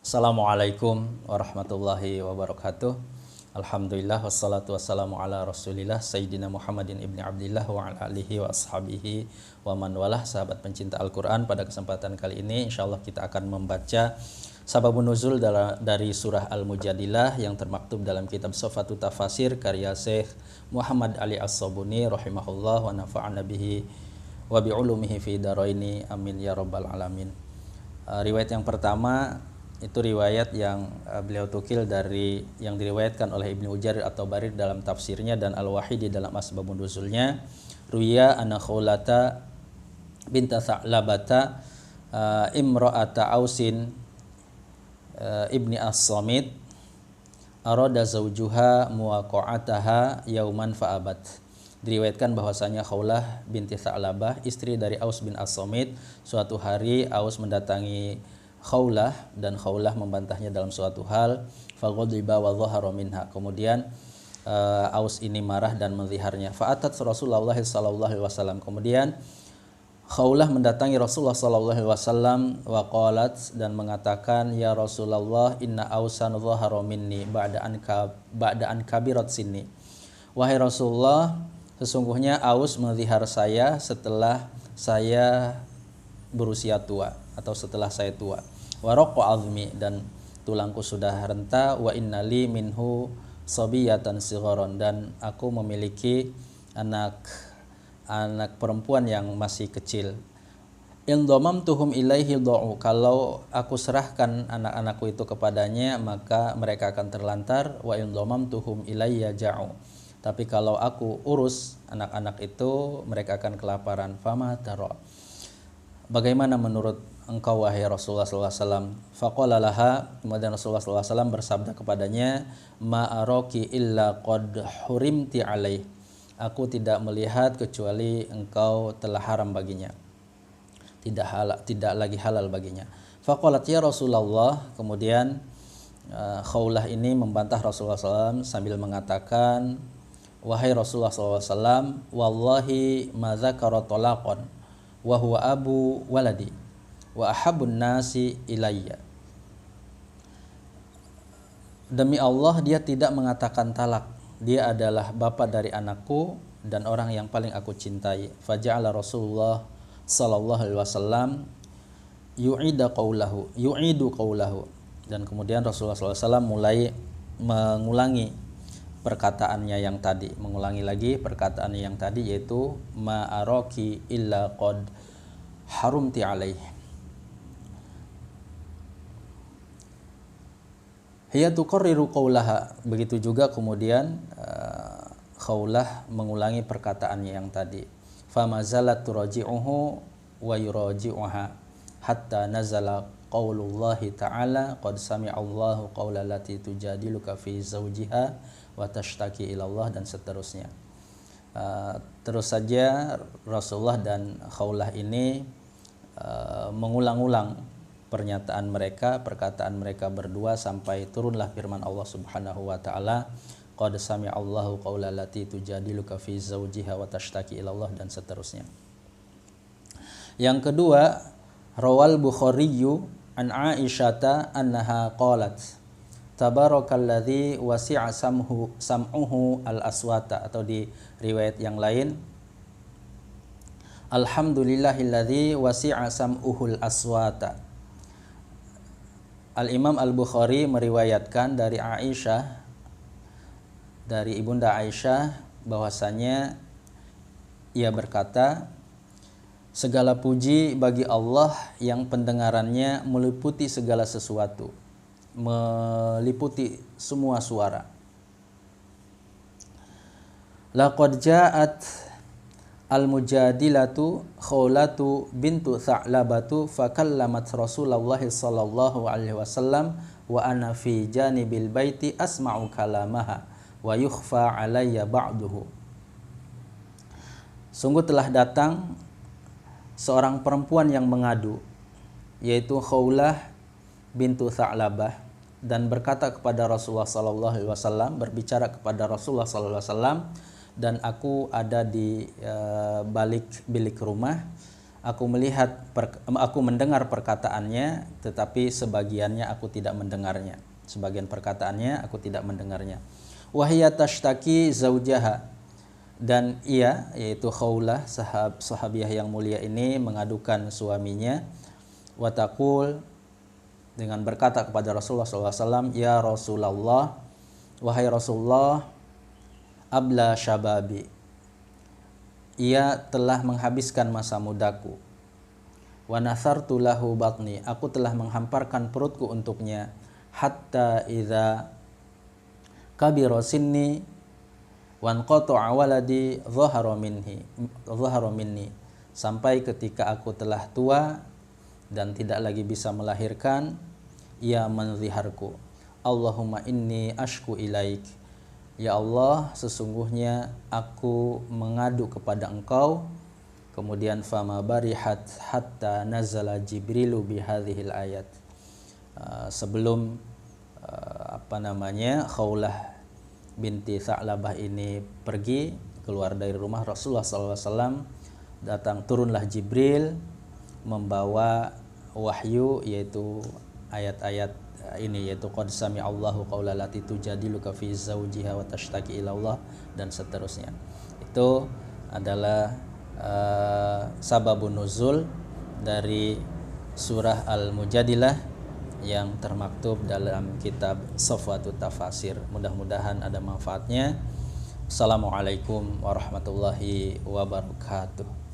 Assalamualaikum warahmatullahi wabarakatuh. Alhamdulillah wassalatu wassalamu ala Rasulillah Sayyidina Muhammadin ibni Abdillah wa ala alihi wa ashabihi wa man walah. Sahabat pencinta Al-Qur'an, pada kesempatan kali ini insyaallah kita akan membaca sababun nuzul dari surah Al-Mujadilah yang termaktub dalam kitab Sofatut Tafasir karya Syekh Muhammad Ali As-Sabuni rahimahullah wa nafa'ana bihi wa bi'ulumihi fi daraini amin ya rabbal alamin. Riwayat yang pertama itu riwayat yang beliau tukil dari yang diriwayatkan oleh Ibnu Ujair atau Barir dalam tafsirnya dan Al-Wahidi dalam asbabun nuzulnya. Ruya anna Khawlata binta Sa'labata imra'ata Ausin ibni As-Samit arada zawjuha muwaqa'ataha yauman fa'abat. Diriwayatkan bahwasanya Khawlah binti Sa'labah, istri dari Aus bin As-Samit, suatu hari Aus mendatangi Khawlah dan Khawlah membantahnya dalam suatu hal. Faghadiba wa dhahara minha. Kemudian Aus ini marah dan meliharnya. Fa'atat Rasulullah sallallahu alaihi wasallam. Kemudian Khawlah mendatangi Rasulullah sallallahu alaihi wasallam wa qalat, dan mengatakan, ya Rasulullah, inna Ausan dhahara minni ba'da an kabirat sinni. Wahai Rasulullah, sesungguhnya Aus melihar saya setelah saya berusia tua atau setelah saya tua. Waraqqa azmi, dan tulangku sudah renta. Wa innali minhu sabiyatan sigharon, dan aku memiliki anak perempuan yang masih kecil. In dhamamtuhum ilaihi dha'u, kalau aku serahkan anak-anakku itu kepadanya maka mereka akan terlantar. Wa in dhamamtuhum ilayya ja'u, tapi kalau aku urus anak-anak itu mereka akan kelaparan. Fama tara, bagaimana menurut engkau wahai Rasulullah SAW? Faqala laha, kemudian Rasulullah SAW bersabda kepadanya, ma araki illa qad hurimti alaih, aku tidak melihat kecuali engkau telah haram baginya, tidak lagi halal baginya. Faqalat ya Rasulullah, kemudian Khawlah ini membantah Rasulullah SAW sambil mengatakan, wahai Rasulullah SAW, wallahi ma dzakara talaqan wa huwa abu waladi wa ahabun nasi ilayya. Demi Allah, dia tidak mengatakan talak, dia adalah bapa dari anakku dan orang yang paling aku cintai. Faja'ala Rasulullah sallallahu alaihi wasallam yu'idu qawlahu, dan kemudian Rasulullah SAW mulai mengulangi perkataannya yang tadi, mengulangi lagi perkataannya yang tadi, yaitu ma araki illa qad harumti alaih. Hiya tuqarriru qawlaha, begitu juga kemudian Khawlah mengulangi perkataannya yang tadi. Famazalat turaji'uhu wa yuraji'uha hatta nazala qaulullahi ta'ala qad sami'allahu qawla allati tujadiluka fi zawjiha wa tashtaki ilallah, dan seterusnya. Terus saja Rasulullah dan Khawlah ini mengulang-ulang perkataan mereka berdua sampai turunlah firman Allah Subhanahu wa taala, qad sami'allahu qawla allati tujadiluka fi zawjiha wa tashtaki ilallah, dan seterusnya. Yang kedua, rawal Bukhariyu an Aisyata annaha qalat tabarakalladzi wasi'a sam'uhu al-aswata, atau di riwayat yang lain alhamdulillahilladzi wasi'a sam'uhu al-aswata. Al-Imam Al-Bukhari meriwayatkan dari Aisyah, dari Ibunda Aisyah, bahwasanya ia berkata, segala puji bagi Allah yang pendengarannya meliputi segala sesuatu, meliputi semua suara. Laqad ja'at Al-Mujadilatu Khawlatu bintu Sa'labatu fakallamat Rasulullah sallallahu alaihi wasallam wa ana fi janibil baiti asma'u kalamaha wa yukhfa alayya ba'duhu. Sungguh telah datang seorang perempuan yang mengadu, yaitu Khawlah bintu Sa'labah, dan berkata kepada Rasulullah sallallahu alaihi wasallam, berbicara kepada Rasulullah sallallahu alaihi wasallam, dan aku ada di balik bilik rumah. aku mendengar perkataannya, tetapi sebagiannya aku tidak mendengarnya. Sebagian perkataannya aku tidak mendengarnya. Wahia tashtaki zaujaha, dan ia, yaitu Khawlah, sahabiah yang mulia ini, mengadukan suaminya. Watakul, dengan berkata kepada Rasulullah SAW, ya Rasulullah, wahai Rasulullah, abla syababi, ia telah menghabiskan masa mudaku. Wa nasartu lahu batni, aku telah menghamparkan perutku untuknya. Hatta idza kabira sinni wan qata'a waladi dhahara minni, sampai ketika aku telah tua dan tidak lagi bisa melahirkan, ia menziharku. Allahumma inni ashku ilaik, ya Allah, sesungguhnya aku mengadu kepada Engkau. Kemudian fama barihat hatta nazala Jibrilu bihadhil ayat. Sebelum Khawlah binti Tha'labah ini pergi keluar dari rumah Rasulullah SAW, turunlah Jibril membawa wahyu, yaitu ayat-ayat ini, yaitu qad sami'allahu qaula lati tujadiluka fi zawjiha wa tashtaki ila Allah, dan seterusnya. Itu adalah sababun nuzul dari surah Al-Mujadilah yang termaktub dalam kitab Safwatut Tafasir. Mudah-mudahan ada manfaatnya. Assalamualaikum warahmatullahi wabarakatuh.